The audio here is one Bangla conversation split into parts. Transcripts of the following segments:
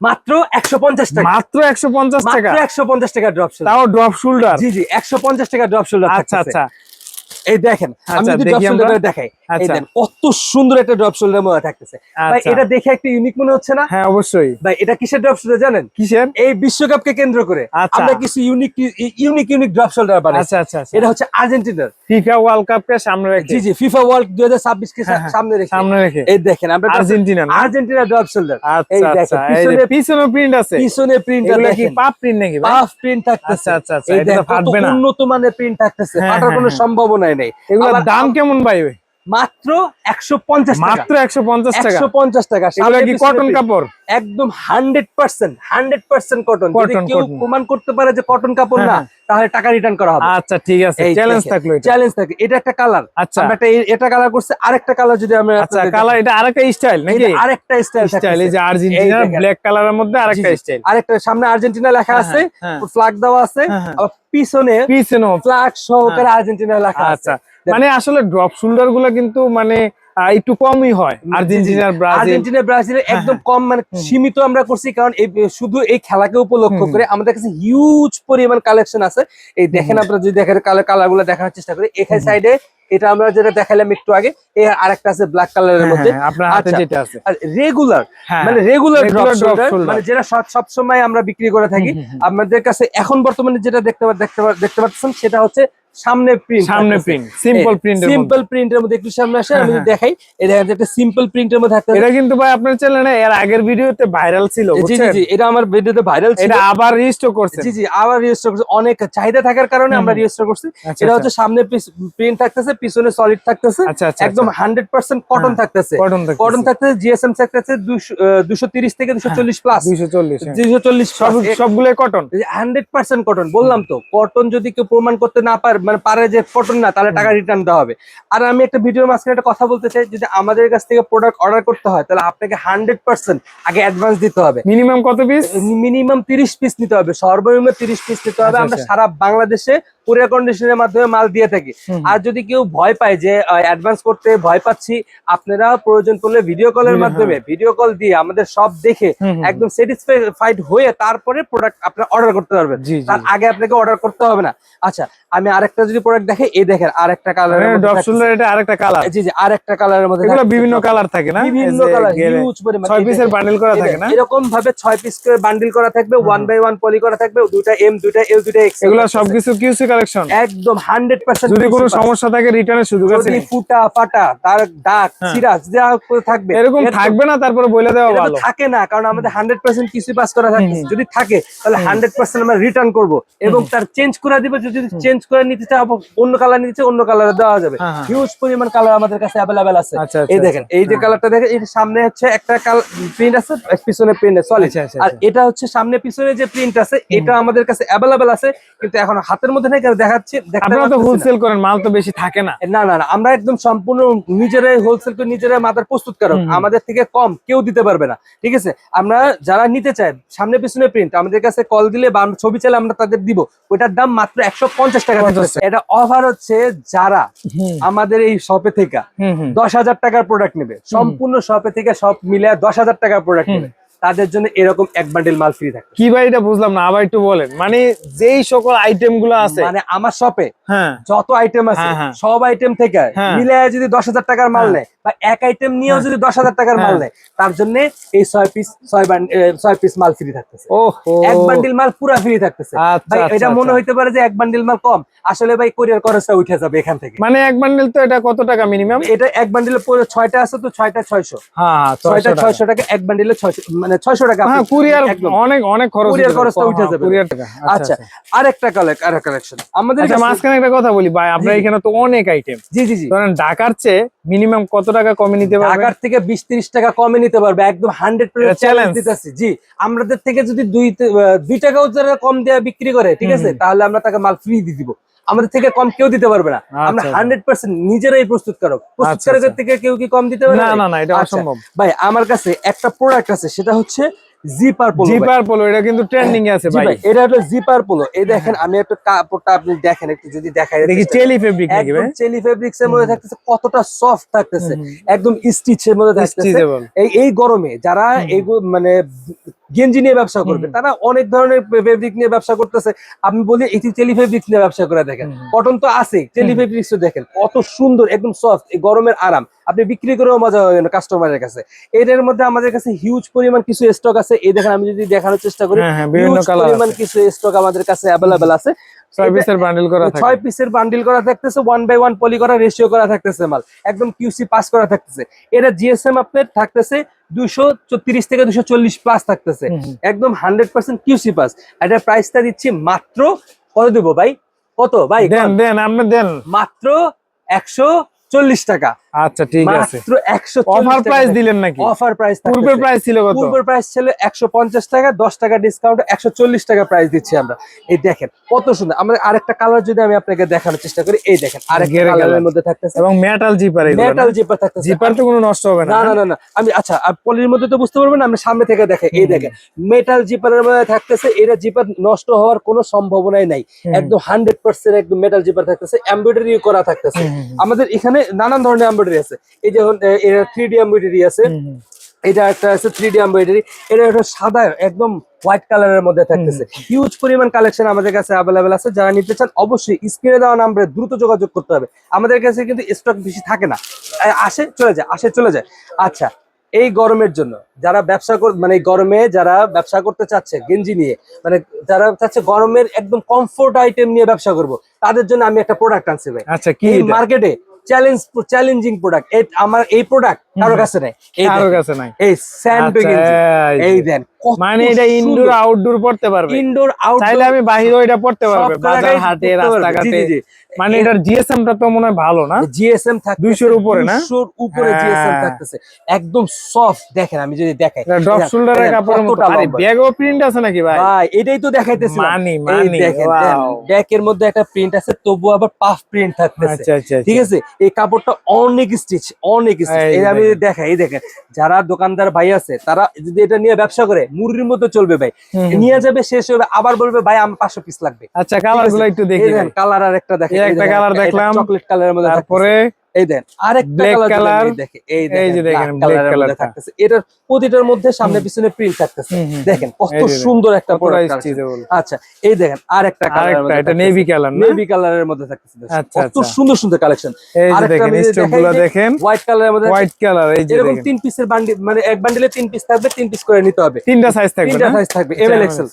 মাত্র 150 টাকা, মাত্র 150 টাকা, মাত্র 150 টাকা ড্রপ শোল্ডার, তাও ড্রপ শোল্ডার। জি জি 150 টাকা ড্রপ শোল্ডার। আচ্ছা আচ্ছা, এই দেখেন আমি যদি ড্রপ শোল্ডার দেখাই, এই দেখেন কত সুন্দর একটা ড্রপ শোল্ডার মধ্যে থাকতেছে ভাই। এটা দেখে একটা ইউনিক মনে হচ্ছে না? হ্যাঁ অবশ্যই ভাই। এটা কিসের ড্রপ শোল্ডার জানেন? কিসের? এই বিশ্বকাপকে কেন্দ্র করে আমরা কিছু ইউনিক ড্রপ শোল্ডার বানাই। আচ্ছা আচ্ছা, এটা হচ্ছে আর্জেন্টিনার ফিফা ওয়ার্ল্ড কাপকে সামনে রেখে, জি জি ফিফা ওয়ার্ল্ড 2026 কে সামনে রেখে এই দেখেন আমরা আর্জেন্টিনা ড্রপ শোল্ডার। এই দেখেন পিছনে প্রিন্ট আছে, পিছনে প্রিন্ট এগুলা কি পাপ প্রিন্ট নাকি? পাপ প্রিন্ট থাকতেছে। আচ্ছা আচ্ছা, এই এটা তো ফাটবে না, উন্নত মানের প্রিন্ট থাকতেছে, ফাটার কোনো সম্ভাবনাই নেই। এগুলোর দাম কেমন ভাই? মাত্র 150 টাকা, মাত্র 150 টাকা, 150 টাকা। এগুলা কি কটন কাপড়? একদম 100% কটন। যদি কেউ প্রমাণ করতে পারে যে কটন কাপড় না, তাহলে টাকা রিটার্ন করা হবে। আচ্ছা ঠিক আছে, চ্যালেঞ্জ থাকলো, চ্যালেঞ্জ থাকে। এটা একটা কালার, আচ্ছা আমরা এটা কালার করছে। আরেকটা কালার যদি আমরা, আচ্ছা কালার, এটা আরেকটা স্টাইল নাকি? আরেকটা স্টাইল স্টাইল, এই যে আর্জেন্টিনার ব্ল্যাক কালারের মধ্যে আরেকটা স্টাইল, আরেকটা সামনে আর্জেন্টিনা লেখা আছে, ফ্ল্যাগ দেওয়া আছে, আর পিছনে ফ্ল্যাগ সহকারে আর্জেন্টিনা লেখা আছে। মানে আসলে ড্রপ শোল্ডার গুলা কিন্তু মানে একটু কমই হয় আর্জেন্টিনার ব্রাজিলের একদম কম, মানে সীমিত আমরা করছি, কারণ শুধু এই খেলাকে উপলক্ষ করে আমাদের কাছে হিউজ পরিমাণ কালেকশন আছে। এই দেখেন আপনারা যদি দেখেন কালার গুলো দেখার চেষ্টা করি, এখানে সাইডে এটা আমরা যেটা দেখালাম একটু আগে, আরেকটা আছে ব্ল্যাক কালারের মধ্যে। আপনার হাতে যেটা আছে আর রেগুলার, মানে রেগুলার ড্রপ শোল্ডার, মানে যেটা সব সময় আমরা বিক্রি করে থাকি। আমাদের কাছে এখন বর্তমানে যেটা দেখতে পাচ্ছেন সেটা হচ্ছে সামনে প্রিন্ট, সিম্পল প্রিন্টের মধ্যে। একটু সামনে আসে আমি দেখাই, এই দেখেন একটা সিম্পল প্রিন্টের মধ্যে থাকতে। এটা কিন্তু ভাই আপনার চ্যানেলে এর আগের ভিডিওতে ভাইরাল ছিল, জি জি এটা আমার ভিডিওতে ভাইরাল ছিল, এটা আবার রিস্টোর করছে। জি জি আবার রিস্টোর করছে, অনেক চাহিদা থাকার কারণে আমরা রিস্টোর করছি। এটা হচ্ছে সামনে প্রিন্ট থাকতেছে, পিছনে সলিড থাকতেছে, একদম 100% কটন থাকতেছে। কটন থাকতেছে, জিএসএম থাকতেছে 230 থেকে 240 প্লাস, 240 সবগুলোই কটন, 100% কটন। বললাম তো, কটন যদি কেউ প্রমাণ করতে না পারে যে কটন না, তাহলে টাকা রিটার্ন দেওয়া হবে। আর আমি একটা ভিডিওর মাঝখানে একটা কথা বলতে চাই, যদি আমাদের কাছ থেকে প্রোডাক্ট অর্ডার করতে হয়, তাহলে আপনাকে 100% আগে অ্যাডভান্স দিতে হবে। মিনিমাম কত পিস? মিনিমাম 30 পিস নিতে হবে, সর্বনিম্ন 30 পিস নিতে হবে। আমরা সারা বাংলাদেশে কুরিয়ার কন্ডিশনের মাধ্যমে মাল দিয়ে থাকি। আর যদি কেউ ভয় পায় যে অ্যাডভান্স করতে ভয় পাচ্ছি, আপনারা প্রয়োজন পড়লে ভিডিও কলের মাধ্যমে ভিডিও কল দিয়ে আমাদের সব দেখে একদম স্যাটিসফাইড হয়ে তারপরে প্রোডাক্ট আপনারা অর্ডার করতে পারবেন। তার আগে আপনাকে অর্ডার করতে হবে না। আচ্ছা, আমি আরেকটা যদি প্রোডাক্ট দেখে, এই দেখেন আরেকটা কালার, এটা আরেকটা কালার, জি জি আরেকটা কালারের মধ্যে এগুলো বিভিন্ন কালার থাকে না? বিভিন্ন কালার, হিউজ পরিমাণ 6 পিসের বান্ডেল করা থাকে না? এরকম ভাবে 6 পিস করে বান্ডেল করা থাকবে, 1 বাই 1 পলি করা থাকবে, দুটা এম, দুটা এল, দুটা এক্স, এগুলো সবকিছু কিউসি কালেকশন, একদম 100%। যদি কোনো সমস্যা থাকে রিটার্নের সুযোগ আছে? যদি ফুটা ফাটা তার দাগ সিরাজ যা থাকবে, এরকম থাকবে না, তারপরে বলে দেওয়া ভালো। থাকে না, কারণ আমাদের 100% কিউসি পাস করা থাকে। যদি থাকে তাহলে 100% আমরা রিটার্ন করব এবং তার চেঞ্জ করে দিব। যদি চেঞ্জ করে নিতে চাও, অন্য কালার নিতে, অন্য কালারে দেওয়া যাবে। হিউজ পরিমাণ কালার আমাদের কাছে अवेलेबल আছে। এই দেখেন, এই যে কালারটা দেখেন, এর সামনে হচ্ছে একটা প্রিন্ট আছে, পিছনে প্রিন্ট আছে, সলিড। আর এটা হচ্ছে সামনে পিছনে যে প্রিন্ট আছে, এটা আমাদের কাছে अवेलेबल আছে, কিন্তু এখন হাতের মধ্যে নাই, দেখাচ্ছি। আপনারা তো হোলসেল করেন, মাল তো বেশি থাকে না? না না না, আমরা একদম সম্পূর্ণ নিজেরাই হোলসেল করে, নিজেরাই মাদার প্রস্তুতকারক। আমাদের থেকে কম কেউ দিতে পারবে না, ঠিক আছে? আমরা যারা নিতে চাই সামনে পিছনে প্রিন্ট, আমাদের কাছে কল দিলে বা ছবি চাইলে আমরা তাদের দিব। ওইটার দাম মাত্র 150 টাকা। এটা অফার হচ্ছে, যারা আমাদের এই শপে থেকে 10,000 টাকার প্রোডাক্ট নেবে, সম্পূর্ণ শপে থেকে সব মিলে 10,000 টাকার প্রোডাক্ট নেবে, তাদের জন্য এরকম এক বান্ডেল মাল ফ্রি থাকে। কি ভাই, এটা বুঝলাম না, আবার একটু বলেন। মানে যেই সকল আইটেম গুলো আছে, মানে আমার শপে যত আইটেম আছে, সব আইটেম থেকে মিলে যদি 10,000 টাকার মাল নেয়, বা এক আইটেম নিয়েও যদি 10,000 টাকার মাল নেয়, তার জন্য এই 6 পিস মাল ফ্রি থাকতেছে। এক বান্ডিল মাল পুরো ফ্রি থাকতেছে। ভাই এটা মনে হইতে পারে যে এক বান্ডিল মাল কম, আসলে ভাই কোরিয়ার খরচটা উঠে যাবে এখান থেকে। মানে এক বান্ডিল তো এটা কত টাকা মিনিমাম? এটা এক বান্ডিলে 6টা আছে, তো 6টা 600। 600 টাকা এক বান্ডিলে, 600 মানে 600 টাকা। কুরিয়ার অনেক খরচ, কুরিয়ার খরচটা উঠে যাবে। আচ্ছা, আরেকটা কালেকশন আমাদের কাছে। মাঝখানে একটা কথা বলি ভাই, আপনার এখানে তো অনেক আইটেম। জি জি জি, ধরেন ঢাকার চেয়ে মিনিমাম কত টাকা কমে নিতে পারবে? ঢাকার থেকে 20-30 টাকা কমে নিতে পারবে, একদম 100% চ্যালেঞ্জ দিতেছি। জি, আমাদের থেকে যদি 2 টাকাও যারা কম দেয়া বিক্রি করে, ঠিক আছে, তাহলে আমরা তাকে মাল ফ্রি দিয়ে দিব। আমাদের থেকে কম কেউ দিতে পারবে না। আমরা 100% নিজেরাই প্রস্তুতকারকের থেকে কেউ কি কম দিতে পারবে? না না, এটা অসম্ভব ভাই। আমার কাছে একটা প্রোডাক্ট আছে, সেটা হচ্ছে জিপার পোলো। এটা কিন্তু ট্রেন্ডিং এ আছে ভাই। এটা হলো জিপার পোলো। এই দেখেন, আমি একটা কাপড়টা আপনি দেখেন একটু, যদি দেখাই, দেখি চেলি ফেব্রিক নাকি ভাই? চেলি ফেব্রিক্স এর মধ্যে থাকতেছে, কতটা সফট থাকতেছে, একদম স্টিচের মধ্যে থাকতেছে। এই গরমে যারা মানে গেঞ্জি নিয়ে ব্যবসা করবে, তারা অনেক ধরনের ফেব্রিক নিয়ে ব্যবসা করতেছে। আমি বলি এটি টেলি ফেব্রিক্স নিয়ে ব্যবসা করে দেখেন, কটন তো আছে, টেলি ফেব্রিক্স দেখেন কত সুন্দর, একদম সফট, এই গরমের আরাম, আপনি বিক্রি করেও মজা পাবেন কাস্টমারের কাছে। এটার মধ্যে আমাদের কাছে হিউজ পরিমাণ কিছু স্টক আছে, এই দেখেন আমি যদি দেখানোর চেষ্টা করি, বিভিন্ন হিউজ কালার পরিমাণ কিছু স্টক আমাদের কাছে অ্যাভেলেবেল আছে। 6 পিসের বান্ডেল করা থাকে, 6 পিসের বান্ডিল করা থাকতেছে, 1/1 পলি করা, রেশিও করা থাকতেছে, মাল একদম কিউসি পাস করা থাকতেছে। এটা জিএসএম আপনার থাকতেছে 230 থেকে 240 প্লাস থাকতেছে, একদম 100% কিউসি পাস। এটার প্রাইসটা দিচ্ছি মাত্র কত দেব ভাই, কত ভাই দেন দেন আপনি দেন, মাত্র 140 টাকা। আচ্ছা ঠিক আছে, মাত্র 140 অফার প্রাইস দিলেন নাকি? অফার প্রাইস, পূর্বের প্রাইস ছিল কত? পূর্বের প্রাইস ছিল 150 টাকা, 10 টাকা ডিসকাউন্ট 140 টাকা প্রাইস দিচ্ছি আমরা। এই দেখেন কত সুন্দর। আমরা আরেকটা কালার যদি আমি আপনাকে দেখানোর চেষ্টা করি, এই দেখেন আরেকটা কালারের মধ্যে থাকতেছে, এবং মেটাল জিপার, মেটাল জিপার থাকতেছে, জিপার তো কোনো নষ্ট হবে না। না না না না, আমি আচ্ছা পলির মধ্যে তো বুঝতে পারবেন, আমি সামনে থেকে দেখাই। এই দেখেন মেটাল জিপারের মধ্যে থাকতেছে, এটা জিপার নষ্ট হওয়ার কোনো সম্ভাবনাই নাই, একদম 100% একদম মেটাল জিপার থাকতেছে, এমব্রয়ডারি করা থাকতেছে। আমাদের এখানে নানান ধরনের এমব্রয়ডারি আছে, এই যেমন 3D এমব্রয়ডারি আছে, এটা একটা আছে 3D এমব্রয়ডারি, এটা একটা সাদা একদম হোয়াইট কালারের মধ্যে থাকতেছে। হিউজ পরিমাণ কালেকশন আমাদের কাছে অ্যাভেলেবেল আছে, যারা নিতে চান অবশ্যই স্ক্রিনে দেওয়া নাম্বারে দ্রুত যোগাযোগ করতে হবে। আমাদের কাছে কিন্তু স্টক বেশি থাকে না, আসে চলে যায়, আসে চলে যায়। আচ্ছা, এই গরমের জন্য যারা ব্যবসা মানে এই গরমে যারা ব্যবসা করতে চাচ্ছে গেঞ্জি নিয়ে, মানে যারা চাচ্ছে গরমের একদম কমফোর্ট আইটেম নিয়ে ব্যবসা করব, তাদের জন্য আমি একটা প্রোডাক্ট আনছি ভাই। আচ্ছা, কি এই মার্কেটে চ্যালেঞ্জিং প্রোডাক্ট, আমার এই প্রোডাক্ট কারোর কাছে নাই, কারোর কাছে নাই। এই স্যান্ডো গেঞ্জি, এই দেন মানে এটা ইনডোর আউটডোর পড়তে পারবে, ইনডোর আউটডোর চাইলে আমি বাইরেও এটা পড়তে পারবে, বাজার হাটে রাস্তাঘাটে। মানে এটার জিএসএম টা তো মনে হয় ভালো না, জিএসএম থাকতেছে 200 এর উপরে না, 200 এর উপরে জিএসএম থাকতেছে, একদম সফট। দেখেন আমি যদি দেখাই, ড্রপ শোল্ডারের কাপড়ের মতো। আরে ব্যাগও প্রিন্ট আছে নাকি ভাই? ভাই এটাই তো দেখাইতেছি, মানি দেখেন ব্যাকের মধ্যে একটা প্রিন্ট আছে, তবু আবার পাফ প্রিন্ট থাকতেছে। আচ্ছা আচ্ছা, ঠিক আছে, এই কাপড়টা অনেক স্টিচ, অনেক স্টিচ। এই আমি দেখাই, এই দেখেন যারা দোকানদার ভাই আছে, তারা যদি এটা নিয়ে ব্যবসা করে মুরগির মতো চলবে ভাই, নিয়ে যাবে, শেষ হবে, আবার বলবে ভাই আমার 500 পিস লাগবে। আচ্ছা, কালারগুলো একটু দেখি। কালার আর একটা দেখেন, একটা কালার দেখলাম চকলেট কালারের মধ্যে, তারপরে এই দেন আরেকটা কালার দেখেন, এই যে দেখেন ব্ল্যাক কালার থাকতেছে। এটার প্রতিটার মধ্যে সামনে পিছনে প্রিন্ট থাকতেছে, দেখেন কত সুন্দর একটা প্রোডাক্ট। আচ্ছা, এই দেখেন আরেকটা কালার, এটা নেভি কালার, নেভি কালারের মধ্যে থাকতেছে, আচ্ছা কত সুন্দর সুন্দর কালেকশন। আরেকটা স্টকগুলো দেখেন, হোয়াইট কালারের মধ্যে, হোয়াইট কালার, এই যে এরকম 3 পিসের বান্ডিল, মানে এক বান্ডিলে 3 পিস থাকবে, 3 পিস করে নিতে হবে, 3টা সাইজ থাকবে, 3টা সাইজ থাকবে, এমএল এক্সেল।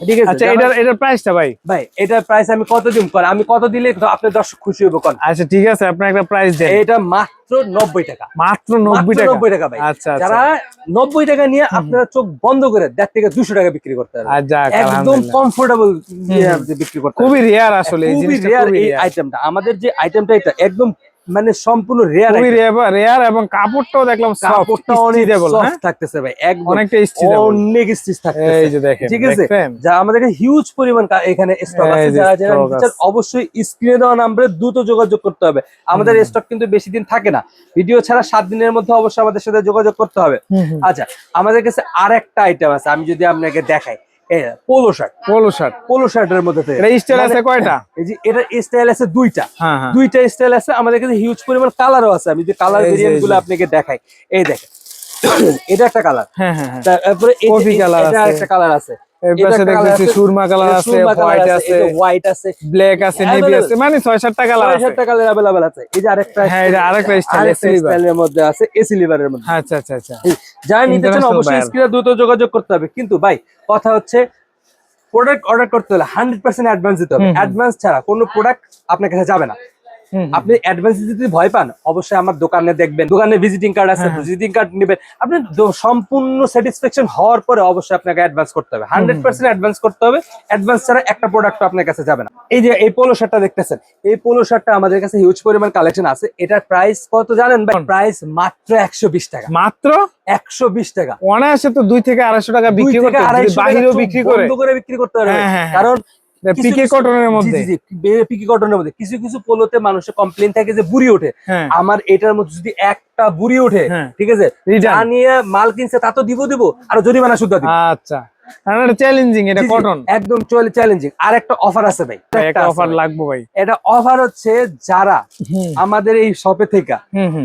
ঠিক আছে, আচ্ছা এটার প্রাইসটা ভাই? ভাই এটার প্রাইস আমি কত দিম কর, আমি কত দিলে আপনার দর্শক খুশি হবে কোন? আচ্ছা ঠিক আছে, আপনি একটা প্রাইস দেন। এটা মাত্র 90 টাকা, মাত্র 90 টাকা, 90 টাকা ভাই। আচ্ছা, যারা 90 টাকা নিয়ে আপনারা চোখ বন্ধ করে 1.5 থেকে 200 টাকা বিক্রি করতে পারবেন, একদম কমফোর্টেবল বিক্রি করতে। খুবই রেয়ার আসলে এই জিনিসটা, রেয়ার এই আইটেমটা, আমাদের যে আইটেমটা এটা একদম মানে সম্পূর্ণ রেয়ার, খুবই রেয়ার, এবং কাপড়টাও দেখলাম কাপড়টা অনেক সফট থাকতেছে ভাই, একদম অনেকটা অনেক স্টিচ থাকতেছে, এই যে দেখেন। ঠিক আছে, যা আমাদের হিউজ পরিমাণ এখানে স্টক আছে, যারা অবশ্যই স্ক্রিনে দেওয়া নম্বরে দ্রুত যোগাযোগ করতে হবে। আমাদের স্টক কিন্তু বেশি দিন থাকে না, ভিডিও ছাড়া 7 দিনের মধ্যে অবশ্যই আমাদের সাথে যোগাযোগ করতে হবে। আচ্ছা, আমাদের কাছে আরেকটা আইটেম আছে, আমি যদি আপনাকে দেখাই, পোলো শার্টের মধ্যে স্টাইল আছে কয়টা? এই যে এটা স্টাইল আছে দুইটা স্টাইল আছে আমাদের কাছে, হিউজ পরিমাণ কালারও আছে। আমি যে কালার ভেরিয়েন্ট গুলো আপনাকে দেখাই, এই দেখেন এটা একটা কালার, তারপরে এটা একটা কালার আছে, এপাশে দেখতেছি সুরমা কালার আছে, হোয়াইট আছে, ব্ল্যাক আছে, নেভি আছে, মানে 6-7টা কালার আছে, 6-7টা কালার अवेलेबल আছে। এই যে আরেকটা, হ্যাঁ এটা আরেকটা স্টাইলের মধ্যে আছে, এসি লিভারের মধ্যে। আচ্ছা আচ্ছা আচ্ছা, যারা নিতে চান অবশ্যই স্ক্রিনে দ্রুত যোগাযোগ করতে হবে। কিন্তু ভাই কথা হচ্ছে, প্রোডাক্ট অর্ডার করতে হলে 100% অ্যাডভান্স দিতে হবে, অ্যাডভান্স ছাড়া কোনো প্রোডাক্ট আপনার কাছে যাবে না। আপনি অ্যাডভান্স যদি ভয় পান, অবশ্যই আমার দোকানে দেখবেন, দোকানে ভিজিটিং কার্ড আছে, ভিজিটিং কার্ড নেবেন। আপনি সম্পূর্ণ স্যাটিসফ্যাকশন হওয়ার পরে অবশ্যই আপনাকে অ্যাডভান্স করতে হবে, 100% অ্যাডভান্স করতে হবে। অ্যাডভান্স ছাড়া একটা প্রোডাক্ট আপনার কাছে যাবে না। এই যে এই পোলো শার্টটা দেখতেছেন, এই পোলো শার্টটা আমাদের কাছে হিউজ পরিমাণ কালেকশন আছে। এটার প্রাইস কত জানেন ভাই? প্রাইস মাত্র 120 টাকা, মাত্র 120 টাকা। অনায়াসে তো 2 থেকে 250 টাকা বিক্রি করতে, বাহিরেও বিক্রি করে বিক্রি করতে পারবে, কারণ পিকে কটনের মধ্যে কিছু কিছু পোলোতে মানুষের কমপ্লেন থাকে যে বুড়ি ওঠে। আমার এটার মধ্যে যদি একটা বুড়ি ওঠে, ঠিক আছে, নিয়ে মাল কিনছে তা তো দিব আর জরিমানা শুদ্ধ দিব। আচ্ছা, চ্যালেঞ্জিং, এটা কটন একদম চ্যালেঞ্জিং। আর একটা অফার আছে ভাই, একটা অফার লাগবে ভাই। এটা অফার হচ্ছে, যারা আমাদের এই শপে থেকে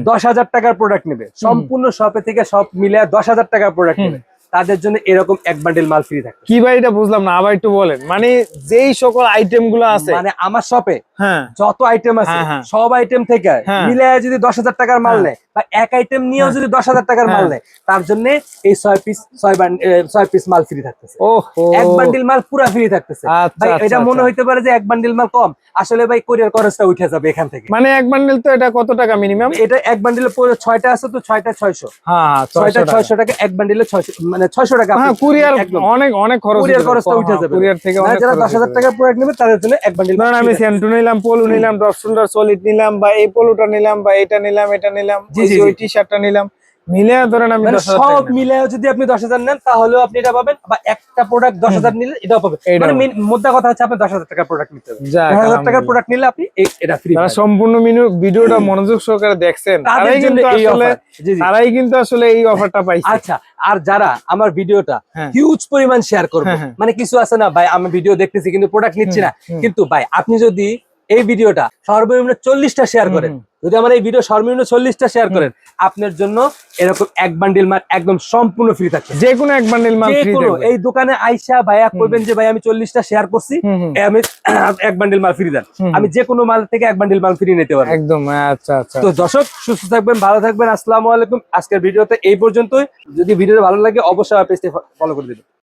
10,000 টাকার প্রোডাক্ট নেবে, সম্পূর্ণ শপে থেকে সব মিলে 10,000 টাকার প্রোডাক্ট নেবে, তাদের জন্য এরকম এক বান্ডিল মাল ফ্রি থাকবে। কি ভাই এটা বুঝলাম না, আবার একটু বলেন। মানে যেই সকল আইটেম গুলো আছে, মানে আমার শপে হ্যাঁ যত আইটেম আছে হ্যাঁ, হ্যাঁ। সব আইটেম থেকে হ্যাঁ। মিলে যদি 10,000 টাকার মাল নেয় বা এক আইটেম নিয়েও যদি 10,000 টাকার মাল নেয়, তার জন্য এই 6 পিস মাল ফ্রি থাকতেছে। ওহো, এক বান্ডিল মাল পুরা ফ্রি থাকতেছে। আচ্ছা, ভাই আচ্ছা, এটা মনে আচ্ছা। হইতে পারে যে এক বান্ডিল মাল কম, আসলে ভাই কোরিয়ার খরচটা উঠে যাবে এখান থেকে। মানে এক বান্ডেল তো এটা কত টাকা মিনিমাম? এটা এক বান্ডিলে পুরো 6টা আছে তো 6টা 600। হ্যাঁ, 6টা 600 টাকা, এক বান্ডিলে 600, মানে 600 টাকা। হ্যাঁ, কুরিয়ার একদম অনেক অনেক খরচ, কুরিয়ার খরচটা উঠে যাবে। কুরিয়ার থেকে না, অনেক যারা খরচ 10,000 হয়ে টাকার প্রোডাক্ট নেবে তাদের জন্য এক বান্ডিল। ধরেন আমি স্যান্টু নিলাম, পলু নিলাম, ড্রপ শোল্ডার সলিড নিলাম, বা এই পলুটা নিলাম, বা এটা নিলাম, এটা নিলাম, জি, ওই জি, যে জি। ওই টি শার্টটা নিলাম, মিলে ধরেন আমি মানে 10,000 সব টাকা নিলাম। মিলে যদি আপনি 10,000 নেন তাহলেও আপনি এটা পাবেন, বা একটা প্রোডাক্ট 10,000 নিলে এটাও পাবেন। এইটাও মানে পাবেন। মোদ্দা কথা হচ্ছে আপনি 10,000 টাকার প্রোডাক্ট নিতে হবে। যাক, 10,000 টাকার আলহামদুলিল্লাহ। প্রোডাক্ট নিলে আপনি এটা ফ্রি। যারা সম্পূর্ণ ভিডিওটা মনোযোগ সহকারে দেখছেন, তাদের তারাই জন্য কিন্তু এই আসলে অফার। জি, জি। তারাই কিন্তু আসলে এই অফারটা পাইছে। আচ্ছা, আর যারা আমার ভিডিওটা হ্যাঁ। হিউজ পরিমাণ শেয়ার করবে, হ্যাঁ, হ্যাঁ। মানে কিছু আছে না ভাই, আমি ভিডিও দেখতেছি কিন্তু প্রোডাক্ট নিচ্ছি না, হুম। কিন্তু ভাই আপনি যদি এই ভিডিওটা সর্বনিম্ন 40টা শেয়ার করেন, হুম। যদি আমার এই ভিডিও সর্বনিম্ন 40টা শেয়ার করেন, আপনার জন্য এরকম এক বান্ডিল মাল একদম সম্পূর্ণ ফ্রি থাকবে। যে কোনো এক বান্ডেল মাল যে ফ্রি কোনো থাকবে। এই দোকানে আইসা ভাইয়া কইবেন যে ভাই আমি 40টা শেয়ার করছি, হুম, হুম। আমি এক বান্ডিল মাল ফ্রি দেন, আমি যে কোনো মাল থেকে এক বান্ডিল মাল ফ্রি নিতে পারবো। একদম, আচ্ছা আচ্ছা। তো দর্শক সুস্থ থাকবেন, ভালো থাকবেন, আসসালামু আলাইকুম। আজকের ভিডিওতে এই পর্যন্তই। যদি ভিডিওটা ভালো লাগে অবশ্যই আমার পেজটি ফলো করে দিবেন।